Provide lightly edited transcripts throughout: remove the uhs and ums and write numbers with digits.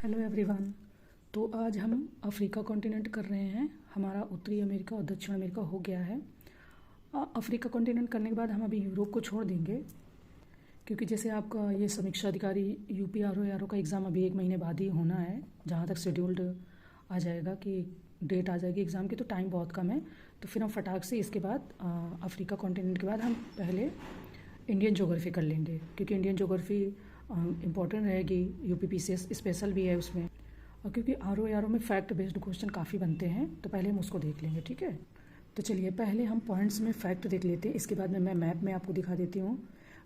Hello everyone. तो आज हम अफ्रीका कॉन्टिनेंट कर रहे हैं। हमारा उत्तरी अमेरिका और दक्षिण अमेरिका हो गया है। अफ्रीका कॉन्टिनेंट करने के बाद हम अभी यूरोप को छोड़ देंगे, क्योंकि जैसे आपका ये समीक्षा अधिकारी यूपीआरओ का एग्ज़ाम अभी 1 महीने बाद ही होना है, जहाँ तक शेड्यूल्ड आ जाएगा कि डेट आ जाएगी एग्ज़ाम की, तो टाइम बहुत कम है। तो फिर हम फटाक से इसके बाद अफ्रीका कॉन्टिनेंट के बाद हम पहले इंडियन ज्योग्राफी कर लेंगे, क्योंकि इंडियन ज्योग्राफी इम्पॉर्टेंट रहेगी। यूपीपीसीएस स्पेशल भी है उसमें, और क्योंकि आरओ में फैक्ट बेस्ड क्वेश्चन काफ़ी बनते हैं, तो पहले हम उसको देख लेंगे। ठीक है, तो चलिए पहले हम पॉइंट्स में फैक्ट देख लेते हैं, इसके बाद में मैं मैप में आपको दिखा देती हूँ।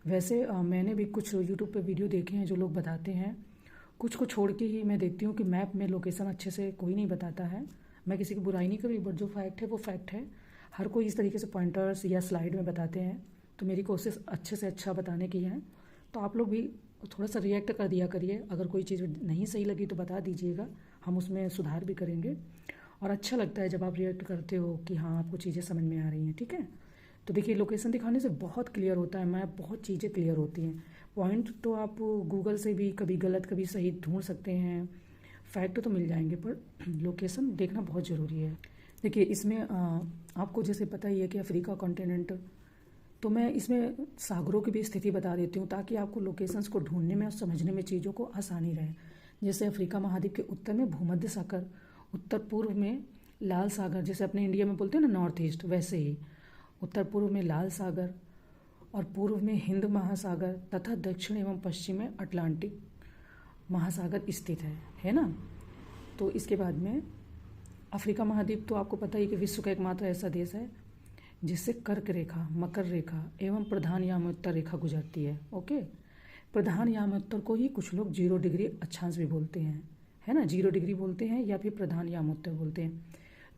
वैसे मैंने भी कुछ यूट्यूब पे वीडियो देखे हैं जो लोग बताते हैं, कुछ को छोड़ के ही मैं देखती हूँ कि मैप में लोकेशन अच्छे से कोई नहीं बताता है। मैं किसी की बुराई नहीं कर रही, बट जो फैक्ट है वो फैक्ट है। हर कोई इस तरीके से पॉइंटर्स या स्लाइड में बताते हैं, तो मेरी कोशिश अच्छे से अच्छा बताने की है। तो आप लोग भी थोड़ा सा रिएक्ट कर दिया करिए, अगर कोई चीज़ नहीं सही लगी तो बता दीजिएगा, हम उसमें सुधार भी करेंगे। और अच्छा लगता है जब आप रिएक्ट करते हो कि हाँ आपको चीज़ें समझ में आ रही हैं। ठीक है, तो देखिए लोकेशन दिखाने से बहुत क्लियर होता है, मैप बहुत चीज़ें क्लियर होती हैं। पॉइंट तो आप गूगल से भी कभी गलत कभी सही ढूंढ सकते हैं, फैक्ट तो मिल जाएंगे, पर लोकेशन देखना बहुत ज़रूरी है। देखिए इसमें आपको जैसे पता ही है कि अफ्रीका कॉन्टिनेंट, तो मैं इसमें सागरों की भी स्थिति बता देती हूँ, ताकि आपको लोकेशंस को ढूंढने में और समझने में चीज़ों को आसानी रहे। जैसे अफ्रीका महाद्वीप के उत्तर में भूमध्य सागर, उत्तर पूर्व में लाल सागर, जैसे अपने इंडिया में बोलते हैं ना नॉर्थ ईस्ट, वैसे ही उत्तर पूर्व में लाल सागर, और पूर्व में हिंद महासागर, तथा दक्षिण एवं पश्चिम में अटलांटिक महासागर स्थित है ना। तो इसके बाद में अफ्रीका महाद्वीप, तो आपको पता ही कि विश्व का एकमात्र ऐसा देश है जिससे कर्क रेखा, मकर रेखा एवं प्रधान यामोत्तर रेखा गुजरती है। ओके, प्रधान यामोत्तर को ही कुछ लोग 0 डिग्री अक्षांश भी बोलते हैं, है ना, 0 डिग्री बोलते हैं या फिर प्रधान यामोत्तर बोलते हैं।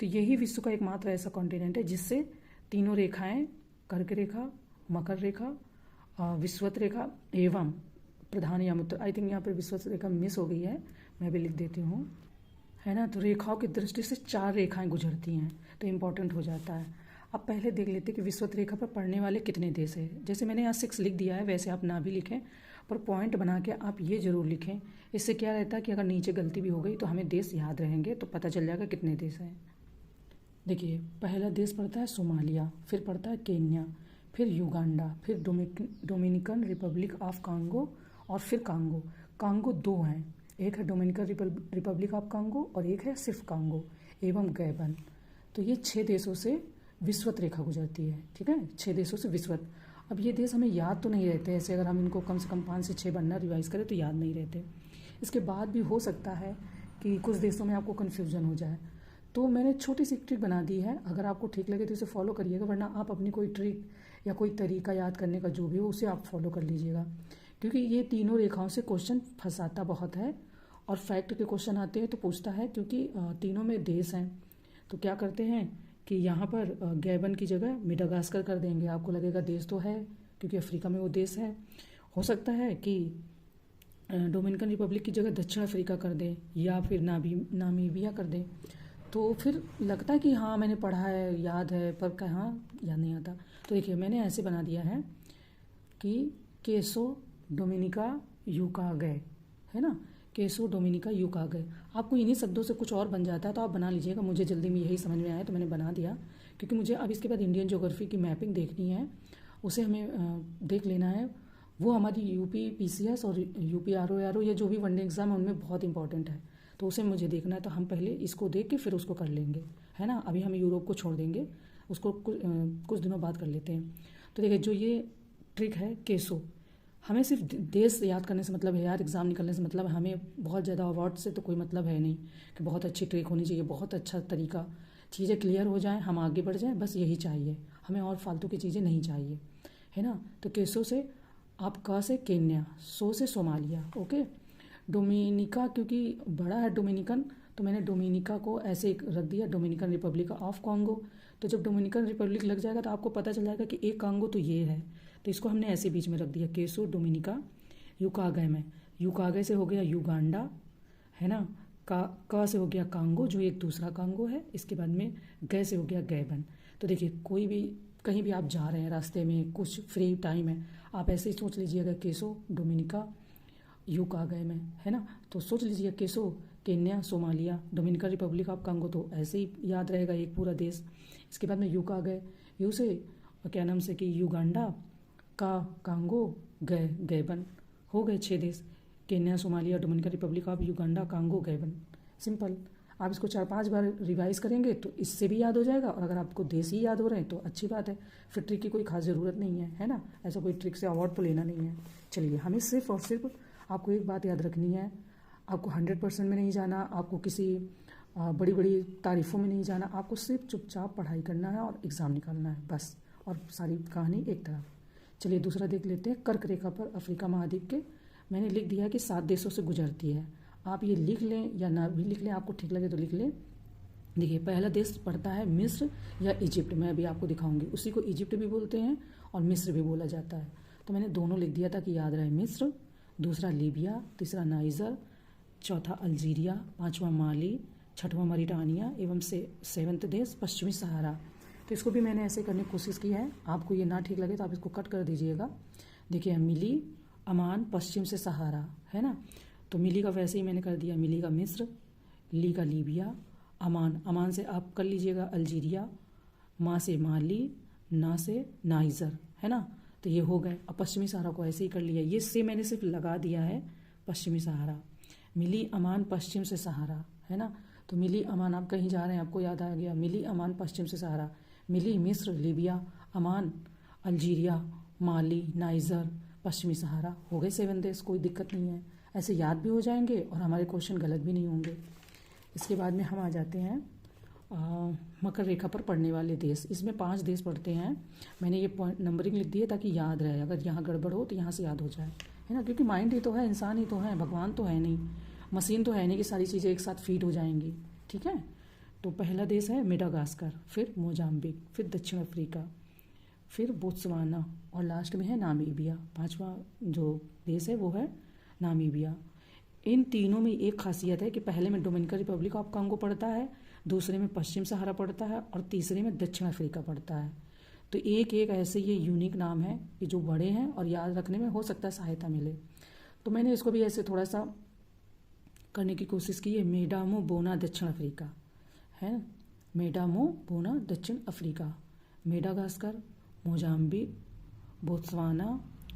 तो यही विश्व का एकमात्र ऐसा कॉन्टिनेंट है जिससे तीनों रेखाएं, कर्क रेखा, मकर रेखा, विषुवत रेखा एवं प्रधान यामोत्तर, आई थिंक यहाँ पर विषुवत रेखा मिस हो गई है, मैं भी लिख देती हूँ, है ना। तो रेखाओं की दृष्टि से 4 रेखाएं गुजरती हैं, तो इम्पोर्टेंट हो जाता है। अब पहले देख लेते हैं कि विषुवत रेखा पर पड़ने वाले कितने देश हैं। जैसे मैंने यहाँ 6 लिख दिया है, वैसे आप ना भी लिखें, पर पॉइंट बना के आप ये जरूर लिखें। इससे क्या रहता है कि अगर नीचे गलती भी हो गई तो हमें देश याद रहेंगे, तो पता चल जाएगा कितने देश हैं। देखिए पहला देश पड़ता है सोमालिया, फिर पड़ता है केन्या, फिर युगांडा, फिर डोमिनिकन रिपब्लिक ऑफ कांगो, और फिर कांगो। कांगो 2 हैं, एक है डोमिनिकन रिपब्लिक ऑफ कांगो और एक है सिर्फ कांगो एवं गैबन। तो ये 6 देशों से विषुवत रेखा गुजरती है। ठीक है, 6 देशों से विषुवत। अब ये देश हमें याद तो नहीं रहते, ऐसे अगर हम इनको कम से कम 5 से 6 बनना रिवाइज करें तो याद नहीं रहते। इसके बाद भी हो सकता है कि कुछ देशों में आपको कन्फ्यूजन हो जाए, तो मैंने छोटी सी ट्रिक बना दी है, अगर आपको ठीक लगे तो इसे फॉलो करिएगा, वरना आप अपनी कोई ट्रिक या कोई तरीका याद करने का जो भी हो उसे आप फॉलो कर लीजिएगा। क्योंकि ये तीनों रेखाओं से क्वेश्चन फंसाता बहुत है, और फैक्ट के क्वेश्चन आते हैं तो पूछता है, क्योंकि तीनों में देश हैं। तो क्या करते हैं कि यहाँ पर गैबन की जगह मिडागास्कर कर देंगे, आपको लगेगा देश तो है क्योंकि अफ्रीका में वो देश है। हो सकता है कि डोमिनिकन रिपब्लिक की जगह दक्षिण अफ्रीका कर दें, या फिर नामीबिया कर दें, तो फिर लगता है कि हाँ मैंने पढ़ा है, याद है, पर कहाँ याद नहीं आता। तो देखिए मैंने ऐसे बना दिया है कि केसो डोमिनिका यूकागै, है ना, केसो डोमिनिका यूकागै। आपको इन्हीं शब्दों से कुछ और बन जाता है तो आप बना लीजिएगा, मुझे जल्दी में यही समझ में आया तो मैंने बना दिया, क्योंकि मुझे अब इसके बाद इंडियन ज्योग्राफी की मैपिंग देखनी है, उसे हमें देख लेना है। वो हमारी यूपी पीसीएस और यूपी आरओ या जो भी वनडे एग्ज़ाम है उनमें बहुत इंपॉर्टेंट है, तो उसे मुझे देखना है। तो हम पहले इसको देख के फिर उसको कर लेंगे, है ना। अभी हम यूरोप को छोड़ देंगे, उसको कुछ दिनों बाद कर लेते हैं। तो देखिए जो ये ट्रिक है केसो, हमें सिर्फ देश याद करने से मतलब है यार, एग्ज़ाम निकलने से मतलब है, हमें बहुत ज़्यादा अवार्ड से तो कोई मतलब है नहीं, कि बहुत अच्छी ट्रिक होनी चाहिए, बहुत अच्छा तरीका, चीज़ें क्लियर हो जाएं, हम आगे बढ़ जाएं, बस यही चाहिए हमें, और फालतू की चीज़ें नहीं चाहिए, है ना। तो केसो से आप क से केन्या, सो से सोमालिया, ओके। डोमिनिका क्योंकि बड़ा है डोमिनिकन, तो मैंने डोमिनिका को ऐसे रख दिया, डोमिनिकन रिपब्लिक ऑफ कॉन्गो। तो जब डोमिनिकन रिपब्लिक लग जाएगा तो आपको पता चल जाएगा कि एक कांगो तो ये है, तो इसको हमने ऐसे बीच में रख दिया, केसो डोमिनिका यूकागै में। यूकागै से हो गया युगांडा, है ना, का से हो गया कांगो जो एक दूसरा कांगो है, इसके बाद में गै से हो गया गैबन। तो देखिए कोई भी कहीं भी आप जा रहे हैं, रास्ते में कुछ फ्री टाइम है, आप ऐसे ही सोच लीजिएगा केसो डोमिनिका यूक आ गए मैं, है ना। तो सोच लीजिए केसो, Kenya, Somalia, Dominican Republic of Congo, तो ऐसे ही याद रहेगा एक पूरा देश। इसके बाद में यूक आ गए, यू से क्या नाम से कि युगांडा, का, कांगो, गैबन, हो गए 6 देश। Kenya, Somalia, Dominican Republic of Uganda, Congo, Gabon. Simple. आप इसको 4-5 बार रिवाइज करेंगे तो इससे भी याद हो जाएगा, और अगर आपको देश ही याद हो रहे हैं तो अच्छी बात है, फिर ट्रिक की कोई खास ज़रूरत नहीं है ना। ऐसा कोई ट्रिक से अवार्ड तो लेना नहीं है। चलिए, हमें सिर्फ और सिर्फ आपको एक बात याद रखनी है, आपको 100% में नहीं जाना, आपको किसी बड़ी बड़ी तारीफ़ों में नहीं जाना, आपको सिर्फ चुपचाप पढ़ाई करना है और एग्ज़ाम निकालना है बस, और सारी कहानी एक तरफ। चलिए दूसरा देख लेते हैं। कर्क रेखा पर अफ्रीका महाद्वीप के मैंने लिख दिया है कि 7 देशों से गुजरती है। आप ये लिख लें या ना भी लिख लें, आपको ठीक लगे तो लिख लें। देखिए, पहला देश पड़ता है मिस्र या इजिप्ट। मैं अभी आपको दिखाऊंगी, उसी को इजिप्ट भी बोलते हैं और मिस्र भी बोला जाता है। तो मैंने दोनों लिख दिया ताकि याद रहे। मिस्र, दूसरा लीबिया, तीसरा नाइजर, चौथा अल्जीरिया, पाँचवा माली, छठवां मरीटानिया एवं 7वां देश पश्चिमी सहारा। तो इसको भी मैंने ऐसे करने की कोशिश की है। आपको ये ना ठीक लगे तो आप इसको कट कर दीजिएगा। देखिए, मिली, अमान, पश्चिम से सहारा, है ना। तो मिली का वैसे ही मैंने कर दिया, मिली का मिस्र, ली का लीबिया, अमान से आप कर लीजिएगा अल्जीरिया, माँ से माली, ना से नाइजर, है ना। तो ये हो गए। अब पश्चिमी सहारा को ऐसे ही कर लिया, ये से मैंने सिर्फ लगा दिया है पश्चिमी सहारा। मिली, अमान, पश्चिम से सहारा, है ना। तो मिली, अमान, आप कहीं जा रहे हैं आपको याद आ गया, मिली, अमान, पश्चिम से सहारा। मिली, मिस्र, लीबिया, अमान, अल्जीरिया, माली, नाइजर, पश्चिमी सहारा, हो गए 7 देश। कोई दिक्कत नहीं है, ऐसे याद भी हो जाएंगे और हमारे क्वेश्चन गलत भी नहीं होंगे। इसके बाद में हम आ जाते हैं मकर रेखा पर पड़ने वाले देश। इसमें 5 देश पड़ते हैं। मैंने ये पॉइंट नंबरिंग लिख दी है ताकि याद रहे, अगर यहाँ गड़बड़ हो तो यहाँ से याद हो जाए, है ना। क्योंकि माइंड ही तो है, इंसान ही तो है, भगवान तो है नहीं, मशीन तो है नहीं कि सारी चीज़ें एक साथ फीड हो जाएंगी, ठीक है। तो पहला देश है मेडागास्कर, फिर मोजाम्बिक, फिर दक्षिण अफ्रीका, फिर बोत्सवाना और लास्ट में है नामीबिया। 5वां जो देश है वो है नामीबिया। इन तीनों में एक खासियत है कि पहले में डोमिनिकन रिपब्लिक ऑफ कांगो पड़ता है, दूसरे में पश्चिम सहारा पड़ता है और तीसरे में दक्षिण अफ्रीका पड़ता है। तो एक एक ऐसे ये यूनिक नाम है कि जो बड़े हैं और याद रखने में हो सकता है सहायता मिले। तो मैंने इसको भी ऐसे थोड़ा सा करने की कोशिश की है। मेडामो बोना दक्षिण अफ्रीका है, मेडामो बोना दक्षिण अफ्रीका, मेडागास्कर, मोजाम्बिक, बोत्सवाना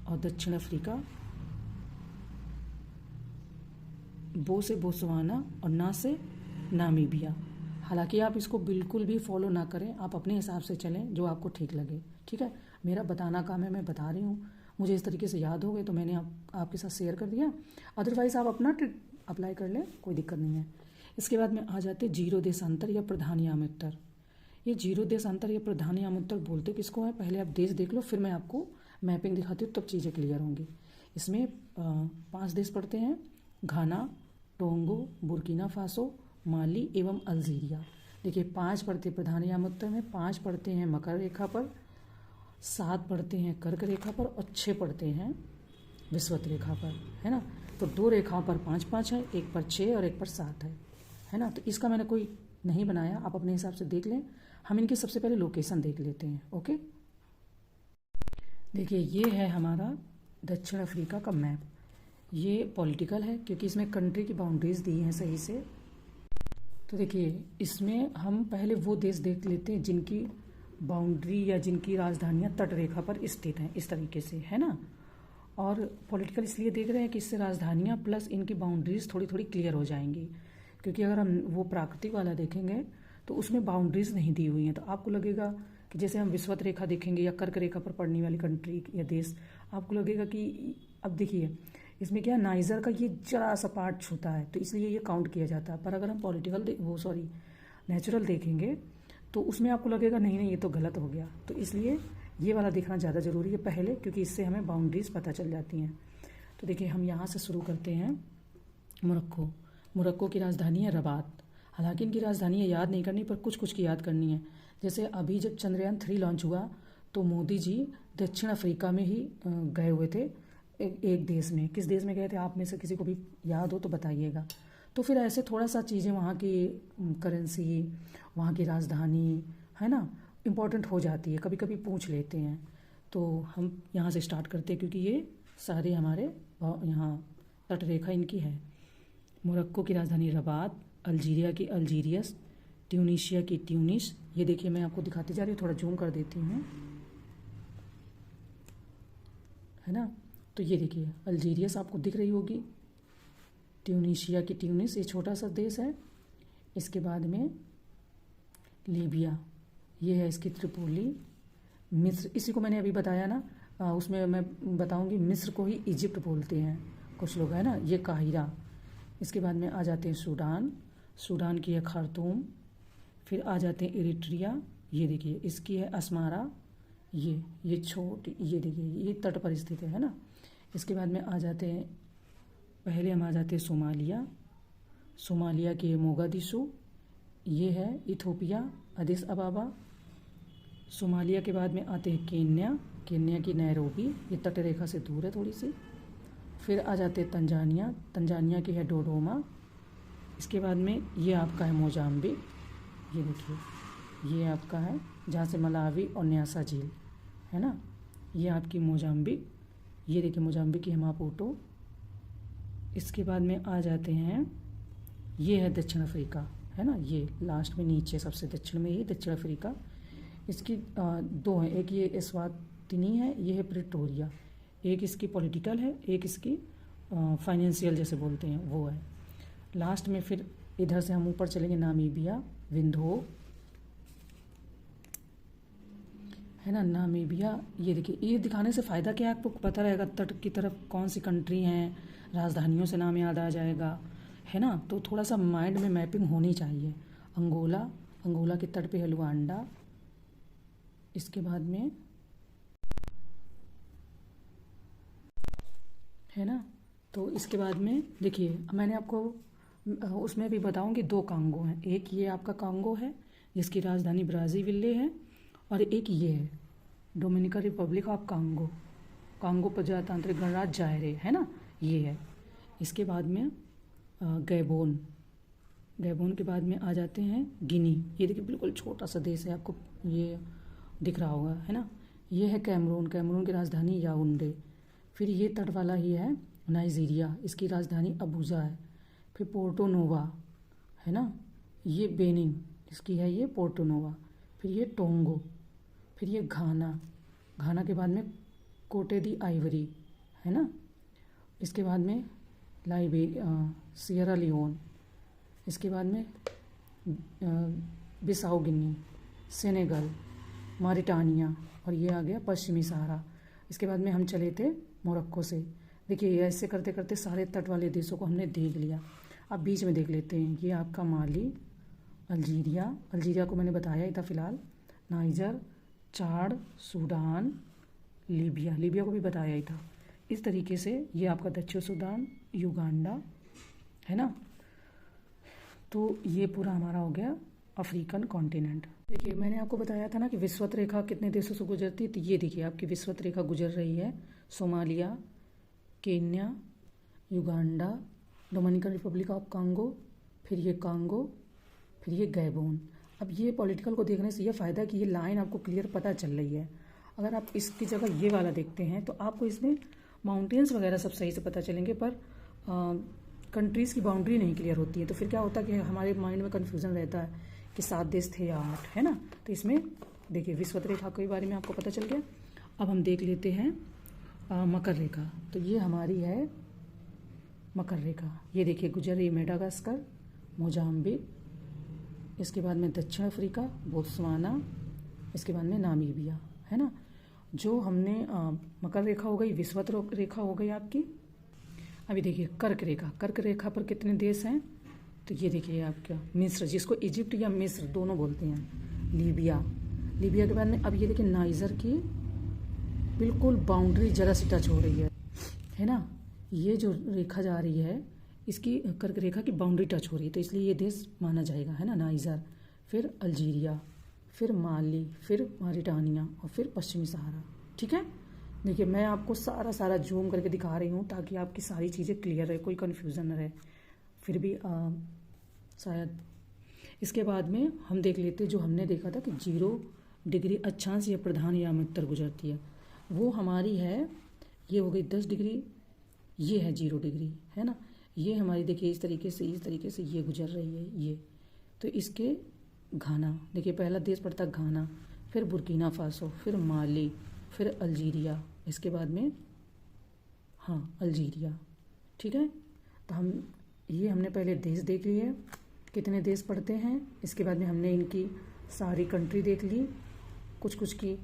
और दक्षिण अफ्रीका, बो से बोत्सवाना और ना से नामीबिया। हालांकि आप इसको बिल्कुल भी फॉलो ना करें, आप अपने हिसाब से चलें जो आपको ठीक लगे, ठीक है। मेरा बताना काम है, मैं बता रही हूँ, मुझे इस तरीके से याद हो गए तो मैंने आपके साथ शेयर कर दिया। अदरवाइज़ आप अपना ट्रिक अप्लाई कर लें, कोई दिक्कत नहीं है। इसके बाद में आ जाते जीरो देशांतर या प्रधान यामोत्तर। ये जीरो देशांतर या प्रधान यामोत्तर बोलते किसको है, पहले आप देश देख लो, फिर मैं आपको मैपिंग दिखाती हूँ, तब चीज़ें क्लियर होंगी। इसमें 5 देश पड़ते हैं, घाना, टोंगो, बुर्किना फासो, माली एवं अल्जीरिया। देखिए, 5 पड़ते प्रधान यामोत्तर में, 5 पड़ते हैं मकर रेखा पर, 7 पड़ते हैं कर्क रेखा पर और 6 पड़ते हैं विषुवत रेखा पर, है ना। तो 2 रेखाओं पर 5-5 है, एक पर 6 और एक पर 7 है ना। तो इसका मैंने कोई नहीं बनाया, आप अपने हिसाब से देख लें। हम इनकी सबसे पहले लोकेशन देख लेते हैं, ओके। देखिए, ये है हमारा दक्षिण अफ्रीका का मैप। ये पॉलिटिकल है क्योंकि इसमें कंट्री की बाउंड्रीज दी हैं सही से। तो देखिए, इसमें हम पहले वो देश देख लेते हैं जिनकी बाउंड्री या जिनकी राजधानियाँ तट रेखा पर स्थित हैं, इस तरीके से, है ना। और पॉलिटिकल इसलिए देख रहे हैं कि इससे राजधानियाँ प्लस इनकी बाउंड्रीज थोड़ी थोड़ी क्लियर हो जाएंगी। क्योंकि अगर हम वो प्राकृतिक वाला देखेंगे तो उसमें बाउंड्रीज नहीं दी हुई हैं, तो आपको लगेगा कि जैसे हम विषुवत रेखा देखेंगे या कर्क रेखा पर पड़ने वाली कंट्री या देश, आपको लगेगा कि अब देखिए इसमें क्या नाइजर का ये जरा सा पार्ट छूता है, तो इसलिए ये काउंट किया जाता है। पर अगर हम पॉलिटिकल नेचुरल देखेंगे तो उसमें आपको लगेगा नहीं नहीं ये तो गलत हो गया। तो इसलिए ये वाला देखना ज़्यादा ज़रूरी है पहले, क्योंकि इससे हमें बाउंड्रीज पता चल जाती हैं। तो देखिए, हम यहाँ से शुरू करते हैं। मोरक्को की राजधानी है रबात। हालांकि इनकी राजधानी याद नहीं करनी, पर कुछ कुछ की याद करनी है। जैसे अभी जब चंद्रयान 3 लॉन्च हुआ तो मोदी जी दक्षिण अफ्रीका में ही गए हुए थे, एक देश में। किस देश में गए थे, आप में से किसी को भी याद हो तो बताइएगा। तो फिर ऐसे थोड़ा सा चीज़ें, वहाँ की करेंसी, वहाँ की राजधानी, है ना, इम्पॉर्टेंट हो जाती है, कभी कभी पूछ लेते हैं। तो हम यहाँ से स्टार्ट करते हैं क्योंकि ये सारे हमारे यहाँ तट रेखा इनकी है। मोरक्को की राजधानी रबात, अल्जीरिया की अल्जीरियस, ट्यूनीशिया की ट्यूनिस। ये देखिए मैं आपको दिखाती जा रही हूँ, थोड़ा जूम कर देती हूँ, है ना। तो ये देखिए अल्जीरियस आपको दिख रही होगी, ट्यूनीशिया की ट्यूनिस, ये छोटा सा देश है। इसके बाद में लीबिया, ये है इसकी त्रिपोली। मिस्र, इसी को मैंने अभी बताया ना, उसमें मैं बताऊंगी, मिस्र को ही इजिप्ट बोलते हैं कुछ लोग, है ना। ये काहिरा। इसके बाद में आ जाते हैं सूडान, सूडान की है खार्तूम। फिर आ जाते हैं इरिट्रिया, ये देखिए इसकी है अस्मारा। ये छोटी, ये देखिए ये तट पर स्थित है ना। इसके बाद में आ जाते हैं, पहले हम आ जाते हैं सोमालिया, सोमालिया की मोगादिशु। ये है इथोपिया, अदिस अबाबा। सोमालिया के बाद में आते हैं केन्या, केन्या की नैरोबी, ये तट रेखा से दूर है थोड़ी सी। फिर आ जाते हैं तंजानिया, तंजानिया की है डोडोमा। इसके बाद में ये आपका है मोजाम्बिक, ये देखिए ये आपका है जहाँ से मलावी और न्यासा झील है ना, ये आपकी मोजाम्बिक। ये देखिए मोजाम्बिक की है मापुटो। इसके बाद में आ जाते हैं, ये है दक्षिण अफ्रीका, है ना, ये लास्ट में नीचे सबसे दक्षिण में ये दक्षिण अफ्रीका। इसकी दो हैं, एक ये एस्वातिनी है, ये है प्रिटोरिया। एक इसकी पॉलिटिकल है, एक इसकी फाइनेंशियल जैसे बोलते हैं वो है। लास्ट में फिर इधर से हम ऊपर चलेंगे, नामीबिया, विंडोव, है ना, नामीबिया। ये देखिए, ये दिखाने से फ़ायदा क्या है, आपको पता रहेगा तट की तरफ कौन सी कंट्री हैं, राजधानियों से नाम याद आ जाएगा, है ना। तो थोड़ा सा माइंड में मैपिंग होनी चाहिए। अंगोला, अंगोला के तट पे है लुआंडा। इसके बाद में, है ना, तो इसके बाद में देखिए मैंने आपको उसमें भी बताऊंगी, दो कांगो हैं। एक ये आपका कांगो है जिसकी राजधानी ब्राज़ीविले है, और एक ये है Dominican Republic of Congo, Congo प्रजातांत्रिक गणराज्य जायरे, है ना, ये है। इसके बाद में गैबोन, गैबोन के बाद में आ जाते हैं गिनी। ये देखिए बिल्कुल छोटा सा देश है, आपको ये दिख रहा होगा, है ना। ये है कैमरून, कैमरून की राजधानी याओंडे। फिर ये तट वाला ही है नाइजीरिया, इसकी राजधानी अबूजा है। फिर पोर्टो नोवा, है ना, ये बेनिन, इसकी है ये पोर्टो नोवा। फिर ये टोंगो, फिर ये घाना, घाना के बाद में कोटे दी आइवरी, है ना। इसके बाद में सियरा लियोन। इसके बाद में बिसाओ गिनी, सेनेगल, मॉरिटानिया, और ये आ गया पश्चिमी सहारा। इसके बाद में हम चले थे मोरक्को से। देखिए ऐसे करते करते सारे तट वाले देशों को हमने देख लिया। अब बीच में देख लेते हैं, ये आपका माली, अल्जीरिया, अल्जीरिया को मैंने बताया ही था फिलहाल, नाइजर, चाड, सूडान, लीबिया, लीबिया को भी बताया ही था। इस तरीके से ये आपका दक्षिण सूडान, युगांडा, है ना। तो ये पूरा हमारा हो गया अफ्रीकन कॉन्टिनेंट। देखिए मैंने आपको बताया था ना कि विषुवत रेखा कितने देशों से गुजरती है, तो ये देखिए आपकी विषुवत रेखा गुजर रही है Somalia, Kenya, Uganda, Dominican Republic of Congo, फिर ये कांगो, फिर ये गैबोन। अब ये पॉलिटिकल को देखने से ये फ़ायदा कि ये लाइन आपको क्लियर पता चल रही है। अगर आप इसकी जगह ये वाला देखते हैं तो आपको इसमें माउंटेन्स वगैरह सब सही से पता चलेंगे, पर कंट्रीज़ की बाउंड्री नहीं क्लियर होती है। तो फिर क्या होता है कि हमारे माइंड में कन्फ्यूज़न रहता है कि 7 देश थे या 8, है ना। तो इसमें देखिए विषुवत रेखा के बारे में आपको पता चल गया। अब हम देख लेते हैं मकर रेखा। तो ये हमारी है मकर रेखा, ये देखिए गुजर रही मेडागास्कर, मोजाम्बिक, इसके बाद में दक्षिण अफ्रीका, बोत्सवाना, इसके बाद में नामीबिया, है ना। जो हमने मकर रेखा हो गई, विषुवत रेखा हो गई आपकी। अभी देखिए कर्क रेखा, कर्क रेखा पर कितने देश हैं, तो ये देखिए आपका मिस्र, जिसको इजिप्ट या मिस्र दोनों बोलते हैं, लीबिया, लीबिया के बाद में अब ये देखिए नाइजर की बिल्कुल बाउंड्री जरा सी टच हो रही है ना। ये जो रेखा जा रही है इसकी कर्क रेखा की बाउंड्री टच हो रही है, तो इसलिए ये देश माना जाएगा, है ना, नाइजर। फिर अल्जीरिया, फिर माली, फिर मॉरिटानिया, और फिर पश्चिमी सहारा। ठीक है, देखिए मैं आपको सारा जूम करके दिखा रही हूँ ताकि आपकी सारी चीज़ें क्लियर रहे, कोई कन्फ्यूज़न न रहे। फिर भी शायद इसके बाद में हम देख लेते जो हमने देखा था कि 0 डिग्री अक्षांश या प्रधान या उत्तर गुजरती है, वो हमारी है, ये हो गई 10 डिग्री, ये है 0 डिग्री, है ना। ये हमारी देखिए इस तरीके से ये गुजर रही है ये। तो इसके घाना देखिए, पहला देश पड़ता घाना, फिर बुर्किना फासो, फिर माली, फिर अल्जीरिया, इसके बाद में हाँ अल्जीरिया। ठीक है, तो हमने पहले देश देख लिए कितने देश पड़ते हैं। इसके बाद में हमने इनकी सारी कंट्री देख ली, कुछ कुछ की।